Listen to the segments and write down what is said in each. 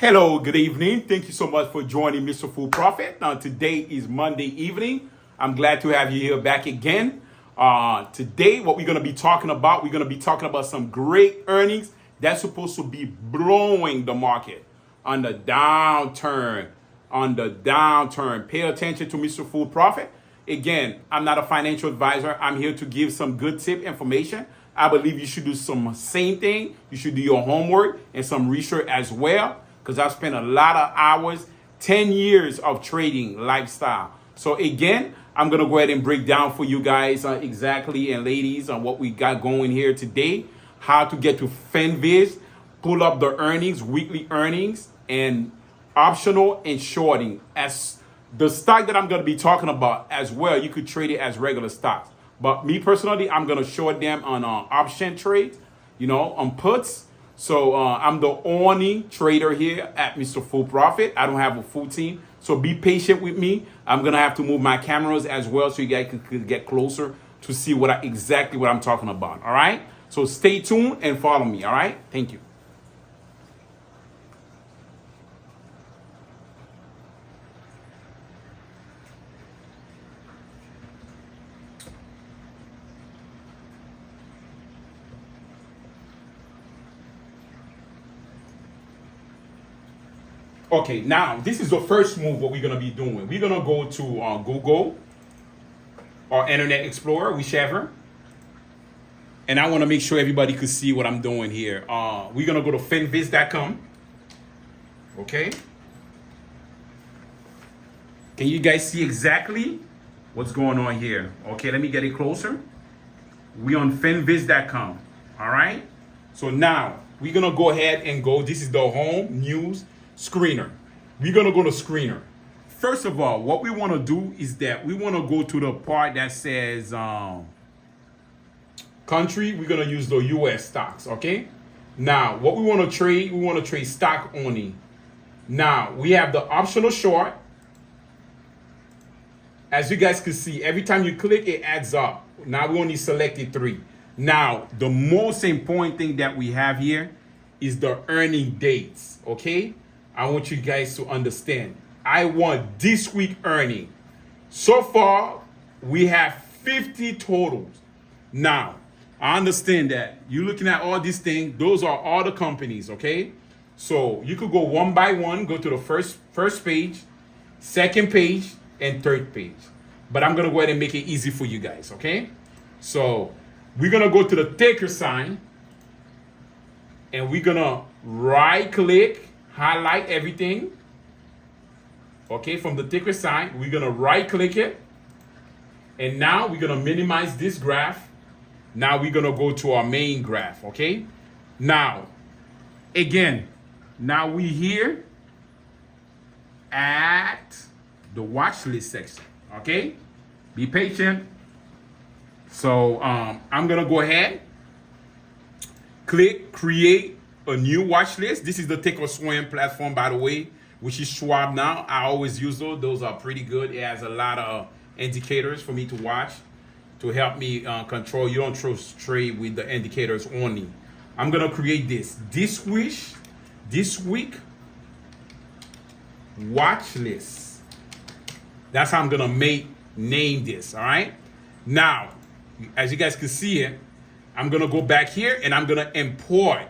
Hello, good evening. Thank you so much for joining Mr. Full Profit. Today is Monday evening. I'm glad to have you here back again. Today, what we're going to be talking about, we're going to be talking about some great earnings that's supposed to be blowing the market on the downturn. Pay attention to Mr. Full Profit. Again, I'm not a financial advisor. I'm here to give some good tip information. I believe you should do some same thing. You should do your homework and some research as well, because I've spent a lot of hours, 10 years of trading lifestyle. So again, I'm going to go ahead and break down for you guys exactly, and ladies, on what we got going here today, how to get to FinViz, pull up the earnings, weekly earnings, and optional and shorting. As the stock that I'm going to be talking about as well, you could trade it as regular stocks. But me personally, I'm going to short them on option trade, on puts. So I'm the only trader here at Mr. Full Profit. I don't have a full team. So be patient with me. I'm going to have to move my cameras as well so you guys can get closer to see exactly what I'm talking about. All right. So stay tuned and follow me. All right. Thank you. Okay, now this is the first move. What we're gonna be doing, we're gonna go to Google or Internet Explorer, whichever. And I want to make sure everybody could see what I'm doing here. We're gonna go to finviz.com. Okay. Can you guys see exactly what's going on here? Okay, let me get it closer. We on finviz.com. All right. So now we're gonna go ahead and go. This is the home news screener. We're gonna go to screener. First of all, what we want to do is that we want to go to the part that says country. We're gonna use the US stocks. Okay. Now what we want to trade stock only. Now we have the optional short. As you guys can see, every time you click, it adds up. Now we only selected 3. Now the most important thing that we have here is the earning dates. Okay. I want you guys to understand. I want this week earning. So far, we have 50 totals. Now, I understand that you're looking at all these things. Those are all the companies, okay? So you could go one by one, go to the first page, second page, and third page. But I'm gonna go ahead and make it easy for you guys, okay? So we're gonna go to the ticker sign, and we're gonna right click, highlight everything. Okay, from the ticker sign, we're gonna right click it. And now we're gonna minimize this graph. Now we're gonna go to our main graph, okay? Now, again, now we here at the watch list section, okay? Be patient. So I'm gonna go ahead, click create a new watch list. This is the Thinkorswim platform, by the way, which is Schwab now. I always use those. Those are pretty good. It has a lot of indicators for me to watch to help me control. You don't trade with the indicators only. I'm gonna create this week watch list. That's how I'm gonna name this. All right. Now, as you guys can see it, I'm gonna go back here and I'm gonna import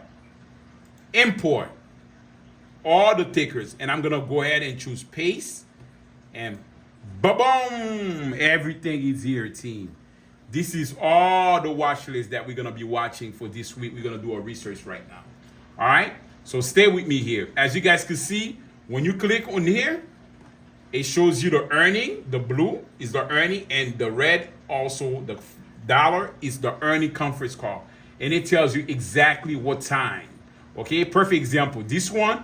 all the tickers, and I'm gonna go ahead and choose paste, and boom, everything is here, team. This is all the watch list that we're gonna be watching for this week. We're gonna do a research right now. All right, so stay with me here. As you guys can see, when you click on here, it shows you the earning. The blue is the earning, and the red, also the dollar, is the earning conference call, and it tells you exactly what time. Okay, perfect example. This one,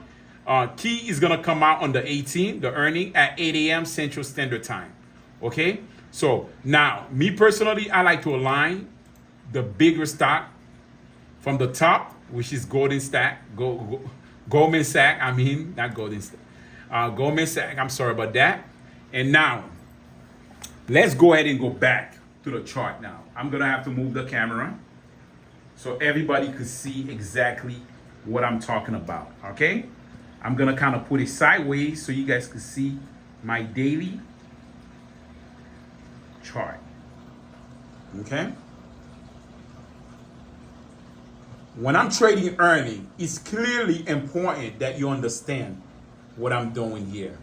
key is gonna come out on the 18th, the earning at 8 a.m. Central Standard Time. Okay, so now me personally, I like to align the bigger stock from the top, which is Goldman Sachs. I mean, not Goldman Sachs. Goldman Sachs. I'm sorry about that. And now, let's go ahead and go back to the chart. Now, I'm gonna have to move the camera so everybody could see exactly what I'm talking about, okay? I'm gonna kind of put it sideways so you guys can see my daily chart. Okay. When I'm trading earning, it's clearly important that you understand what I'm doing here.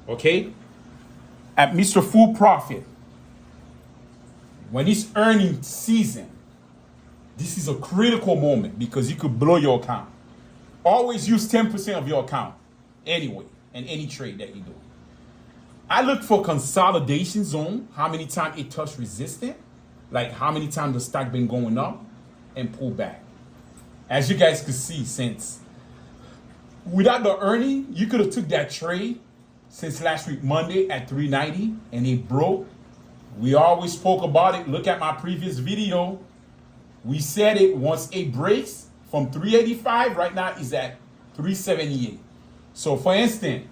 Okay? At Mr. Full Profit, when it's earning season, this is a critical moment because you could blow your account. Always use 10% of your account anyway in any trade that you do. I look for consolidation zone, how many times it touched resistance, like how many times the stock been going up and pull back. As you guys can see, since without the earning, you could have took that trade since last week Monday at 390 and it broke. We always spoke about it. Look at my previous video. We said it once it breaks from 385, right now is at 378. So for instance,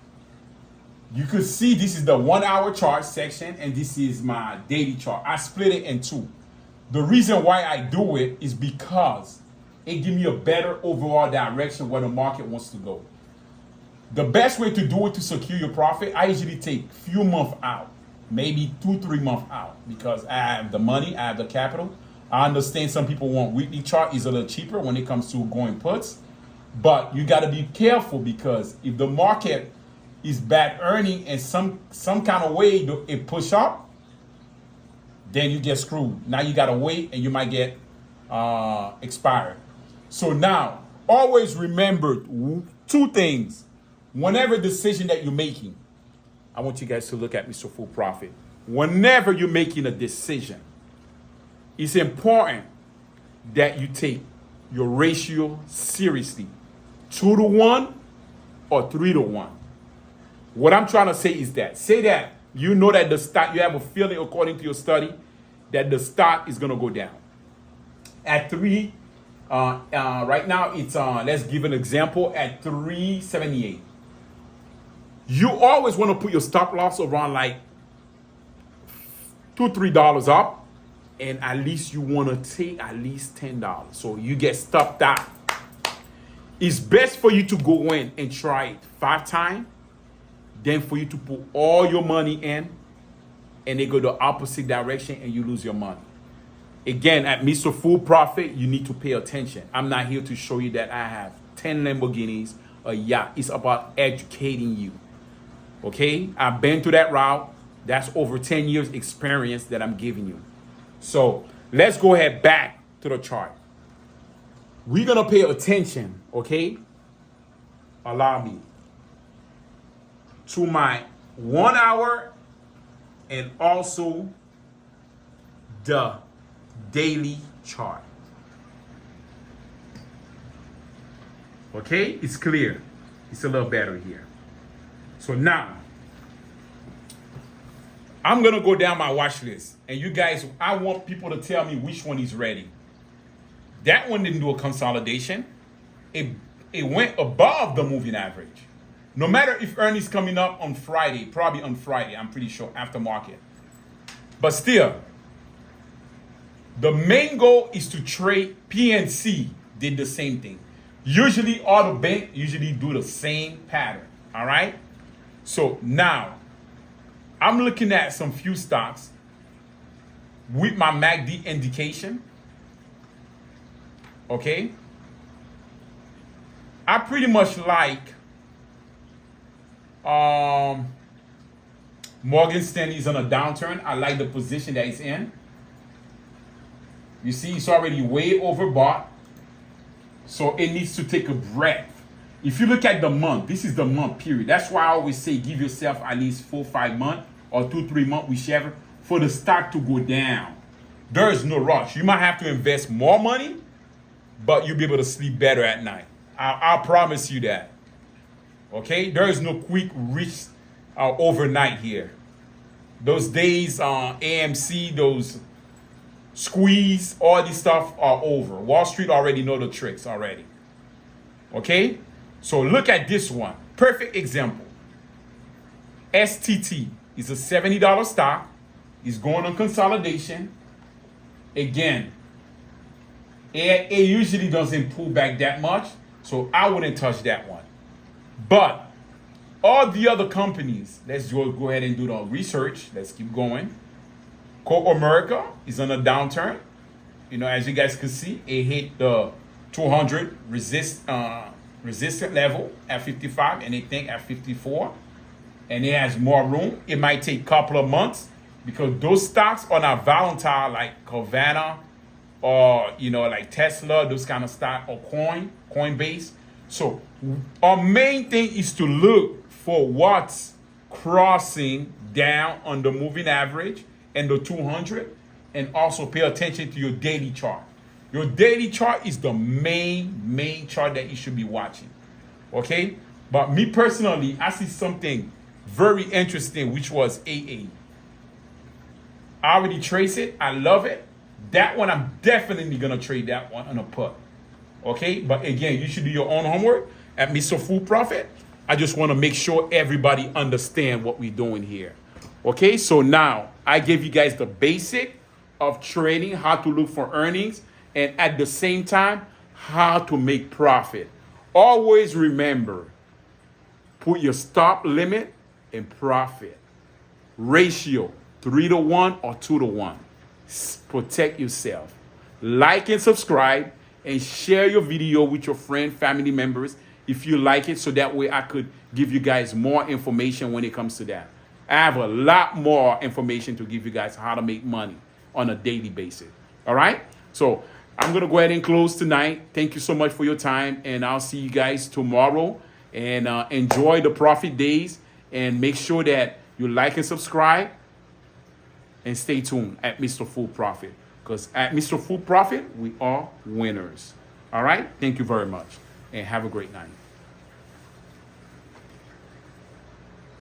you could see this is the 1 hour chart section and this is my daily chart. I split it in two. The reason why I do it is because it gives me a better overall direction where the market wants to go. The best way to do it to secure your profit, I usually take few months out, maybe 2-3 months out, because I have the money, I have the capital. I understand some people want weekly chart is a little cheaper when it comes to going puts, but you got to be careful because if the market is bad earning and some kind of way it push up, then you get screwed. Now you got to wait and you might get expired. So now, always remember two things. Whenever decision that you're making, I want you guys to look at Mr. Full Profit. Whenever you're making a decision, it's important that you take your ratio seriously. 2-to-1 or 3-to-1. What I'm trying to say is that, say that you know that the stock, you have a feeling according to your study that the stock is going to go down. At 3, right now it's, let's give an example, at 378. You always want to put your stop loss around like $2-3 up, and at least you want to take at least $10. So you get stopped out. It's best for you to go in and try it 5 times, than for you to put all your money in and they go the opposite direction and you lose your money. Again, at Mr. Full Profit, you need to pay attention. I'm not here to show you that I have 10 Lamborghinis, a yacht. It's about educating you. Okay? I've been through that route. That's over 10 years experience that I'm giving you. So let's go ahead back to the chart. We're going to pay attention, okay? Allow me. To my 1 hour and also the daily chart. Okay, it's clear. It's a little better here. So now, I'm gonna go down my watch list, and you guys, I want people to tell me which one is ready. That one didn't do a consolidation. It went above the moving average. No matter if earnings coming up on Friday, probably on Friday, I'm pretty sure, after market. But still, the main goal is to trade. PNC did the same thing. Usually, all the banks usually do the same pattern, all right? So now, I'm looking at some few stocks with my MACD indication, okay? I pretty much like Morgan Stanley's on a downturn. I like the position that it's in. You see, it's already way overbought. So it needs to take a breath. If you look at the month, this is the month period. That's why I always say give yourself at least 4-5 months or 2-3 months, whichever, for the stock to go down. There is no rush. You might have to invest more money, but you'll be able to sleep better at night. I promise you that. Okay, there is no quick reach overnight here. Those days, AMC, those squeeze, all this stuff are over. Wall Street already know the tricks already. Okay, so look at this one. Perfect example. STT is a $70 stock. It's going on consolidation. Again, it usually doesn't pull back that much, so I wouldn't touch that one. But all the other companies, let's go ahead and do the research. Let's keep going. Coke America is on a downturn. You know, as you guys can see, it hit the 200 resistant level at 55, and they think at 54, and it has more room. It might take a couple of months because those stocks are not volatile like Carvana or like Tesla, those kind of stock, or Coinbase. So our main thing is to look for what's crossing down on the moving average and the 200, and also pay attention to your daily chart. Your daily chart is the main chart that you should be watching. Okay? But me personally, I see something very interesting, which was AA. I already traced it. I love it. That one, I'm definitely going to trade that one on a put. Okay? But again, you should do your own homework at Mr. Full Profit. I just want to make sure everybody understand what we're doing here. Okay? So now, I gave you guys the basic of trading, how to look for earnings, and at the same time, how to make profit. Always remember, put your stop limit and profit ratio 3-to-1 or 2-to-1. Protect yourself. Like and subscribe, and share your video with your friend, family members if you like it, so that way I could give you guys more information when it comes to that. I have a lot more information to give you guys how to make money on a daily basis. All right? So I'm going to go ahead and close tonight. Thank you so much for your time, and I'll see you guys tomorrow. And enjoy the profit days, and make sure that you like and subscribe, and stay tuned at Mr. Full Profit, because at Mr. Full Profit, we are winners. All right? Thank you very much, and have a great night.